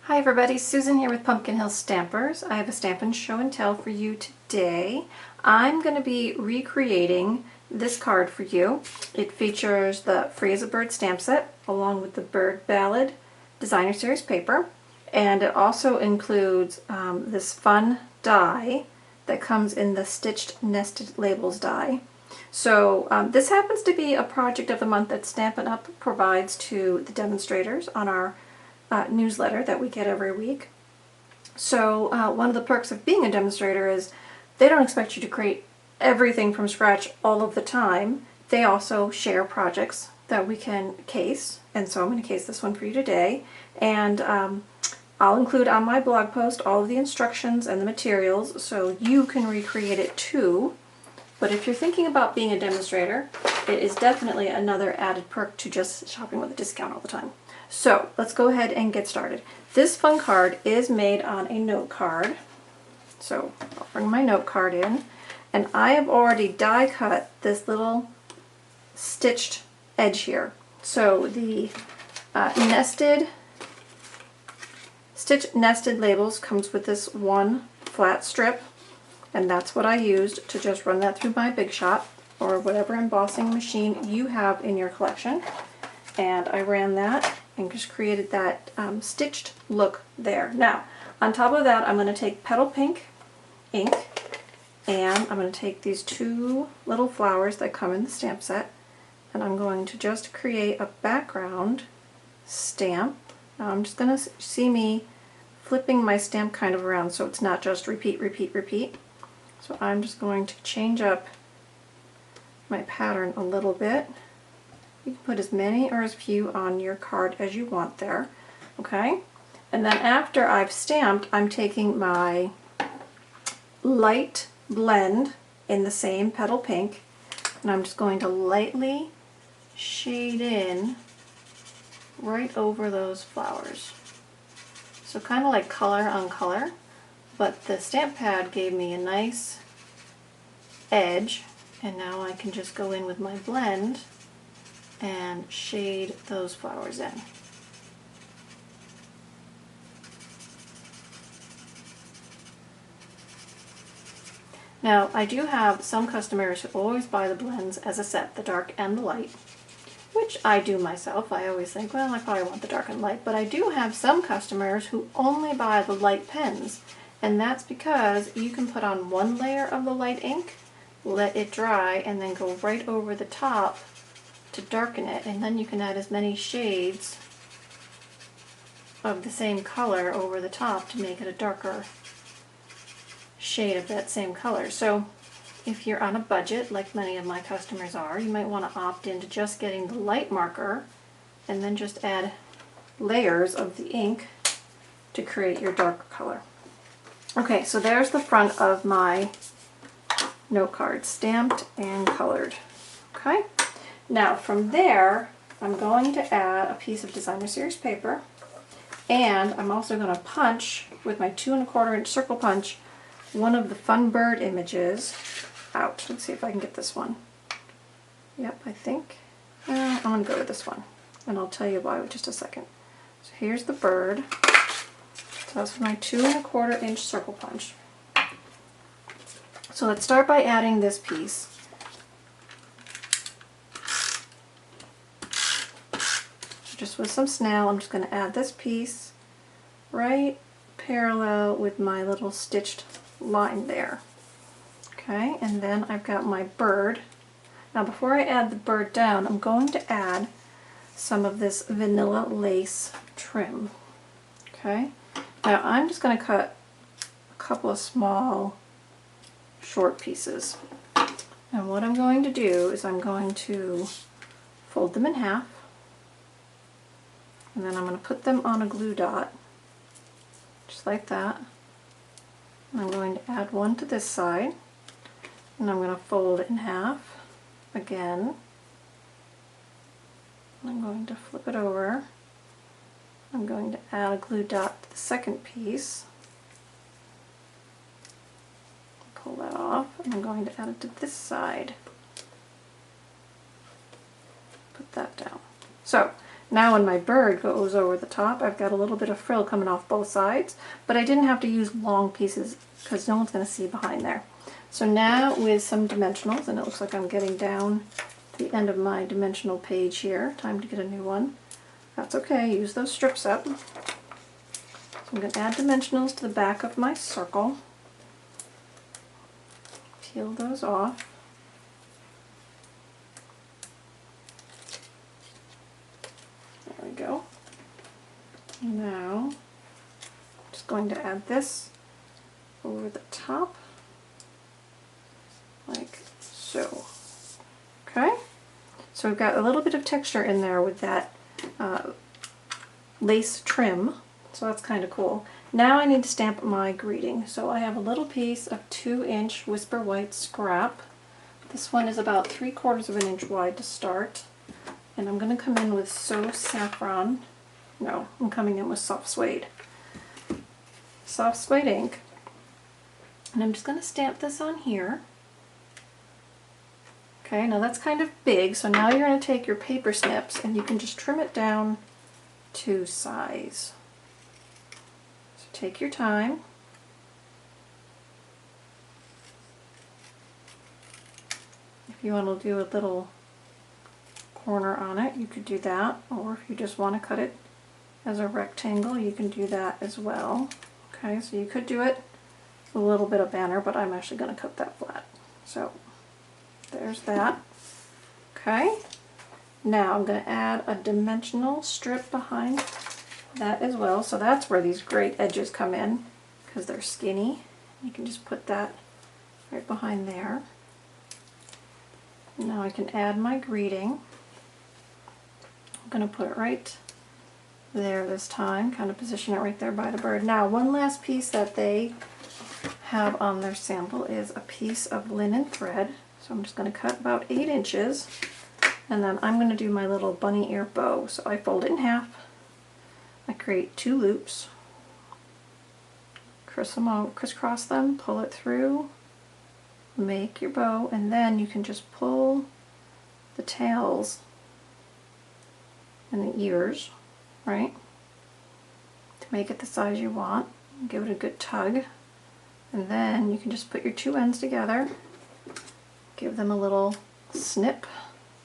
Hi everybody, Susan here with Pumpkin Hill Stampers. I have a Stampin' Show and Tell for you today. I'm going to be recreating this card for you. It features the Free as a Bird stamp set along with the Bird Ballad Designer Series paper, and it also includes this fun die that comes in the Stitched Nested Labels die. So this happens to be a project of the month that Stampin' Up! Provides to the demonstrators on our newsletter that we get every week. So one of the perks of being a demonstrator is they don't expect you to create everything from scratch all of the time. They also share projects that we can case, and so I'm going to case this one for you today. And I'll include on my blog post all of the instructions and the materials so you can recreate it too. But if you're thinking about being a demonstrator, it is definitely another added perk to just shopping with a discount all the time. So let's go ahead and get started. This fun card is made on a note card. So I'll bring my note card in, and I have already die cut this little stitched edge here. So the stitch nested labels comes with this one flat strip, and that's what I used to just run that through my Big Shot or whatever embossing machine you have in your collection. And I ran that and just created that stitched look there. Now, on top of that, I'm going to take Petal Pink ink, and I'm going to take these two little flowers that come in the stamp set, and I'm going to just create a background stamp. Now I'm just going to see me flipping my stamp kind of around so it's not just repeat, repeat, repeat. So I'm just going to change up my pattern a little bit. You can put as many or as few on your card as you want there, okay? And then after I've stamped, I'm taking my light blend in the same Petal Pink, and I'm just going to lightly shade in right over those flowers. So kind of like color on color, but the stamp pad gave me a nice edge, and now I can just go in with my blend and shade those flowers in. Now, I do have some customers who always buy the blends as a set, the dark and the light, which I do myself. I always think, well, I probably want the dark and light, but I do have some customers who only buy the light pens, and that's because you can put on one layer of the light ink, let it dry, and then go right over the top to darken it, and then you can add as many shades of the same color over the top to make it a darker shade of that same color. So if you're on a budget, like many of my customers are, you might want to opt into just getting the light marker and then just add layers of the ink to create your darker color. Okay, so there's the front of my note card, stamped and colored. Okay. Now from there, I'm going to add a piece of Designer Series paper, and I'm also going to punch with my 2 1/4 inch circle punch one of the fun bird images out. Let's see if I can get this one. Yep, I think I'm going to go with this one, and I'll tell you why in just a second. So here's the bird. So that's my 2 1/4 inch circle punch. So let's start by adding this piece. Just with some snail, I'm just going to add this piece right parallel with my little stitched line there. Okay, and then I've got my bird. Now before I add the bird down, I'm going to add some of this vanilla lace trim. Okay, now I'm just going to cut a couple of small short pieces. And what I'm going to do is I'm going to fold them in half, and then I'm going to put them on a glue dot, just like that. And I'm going to add one to this side, and I'm going to fold it in half again. And I'm going to flip it over. I'm going to add a glue dot to the second piece. Pull that off, and I'm going to add it to this side. Put that down. So Now when my bird goes over the top, I've got a little bit of frill coming off both sides, but I didn't have to use long pieces because no one's going to see behind there. So now with some dimensionals, and it looks like I'm getting down to the end of my dimensional page here, time to get a new one. That's okay, use those strips up. So I'm going to add dimensionals to the back of my circle. Peel those off. There we go. Now, I'm just going to add this over the top, like so. Okay? So we've got a little bit of texture in there with that lace trim, so that's kind of cool. Now I need to stamp my greeting. So I have a little piece of 2-inch Whisper White scrap. This one is about 3/4 of an inch wide to start. And I'm going to come in with So Saffron. No, I'm coming in with Soft Suede. Soft Suede ink. And I'm just going to stamp this on here. Okay, now that's kind of big, so now you're going to take your paper snips and you can just trim it down to size. So take your time. If you want to do a little corner on it, you could do that, or if you just want to cut it as a rectangle, you can do that as well. Okay, so you could do it with a little bit of banner, but I'm actually going to cut that flat. So there's that. Okay, now I'm going to add a dimensional strip behind that as well. So that's where these great edges come in, because they're skinny. You can just put that right behind there. Now I can add my greeting. I'm going to put it right there this time, kind of position it right there by the bird. Now, one last piece that they have on their sample is a piece of linen thread. So I'm just going to cut about 8 inches, and then I'm going to do my little bunny ear bow. So I fold it in half, I create 2 loops, crisscross them, pull it through, make your bow, and then you can just pull the tails and the ears, right, to make it the size you want. Give it a good tug, and then you can just put your 2 ends together, give them a little snip.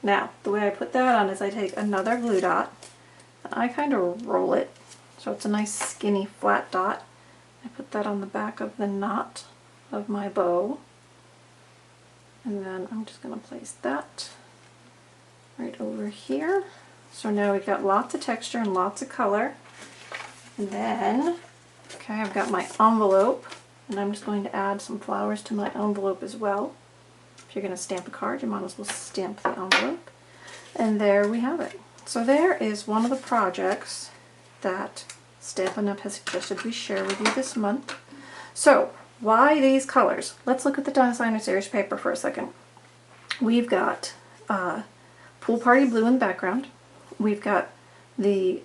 Now, the way I put that on is I take another glue dot, and I kind of roll it so it's a nice skinny flat dot. I put that on the back of the knot of my bow, and then I'm just going to place that right over here. So now we've got lots of texture and lots of color. And then, okay, I've got my envelope, and I'm just going to add some flowers to my envelope as well. If you're going to stamp a card, you might as well stamp the envelope. And there we have it. So there is one of the projects that Stampin' Up! Has suggested we share with you this month. So, why these colors? Let's look at the Designer Series paper for a second. We've got Pool Party Blue in the background. We've got the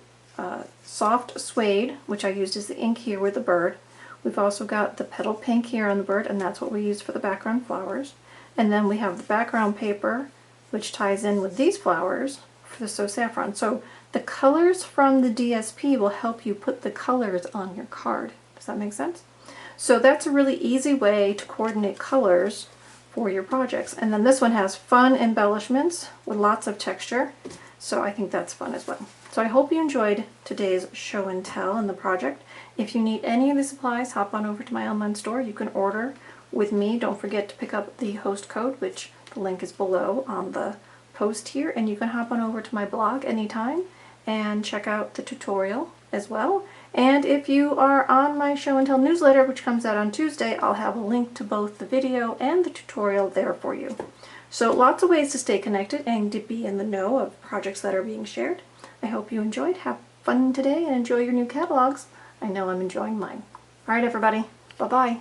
soft suede, which I used as the ink here with the bird. We've also got the petal pink here on the bird, and that's what we use for the background flowers. And then we have the background paper, which ties in with these flowers for the So Saffron. So the colors from the DSP will help you put the colors on your card. Does that make sense? So that's a really easy way to coordinate colors for your projects. And then this one has fun embellishments with lots of texture. So I think that's fun as well. So I hope you enjoyed today's show and tell in the project. If you need any of the supplies, hop on over to my online store. You can order with me. Don't forget to pick up the host code, which the link is below on the post here. And you can hop on over to my blog anytime and check out the tutorial as well. And if you are on my show and tell newsletter, which comes out on Tuesday, I'll have a link to both the video and the tutorial there for you. So lots of ways to stay connected and to be in the know of projects that are being shared. I hope you enjoyed. Have fun today and enjoy your new catalogs. I know I'm enjoying mine. All right, everybody. Bye-bye.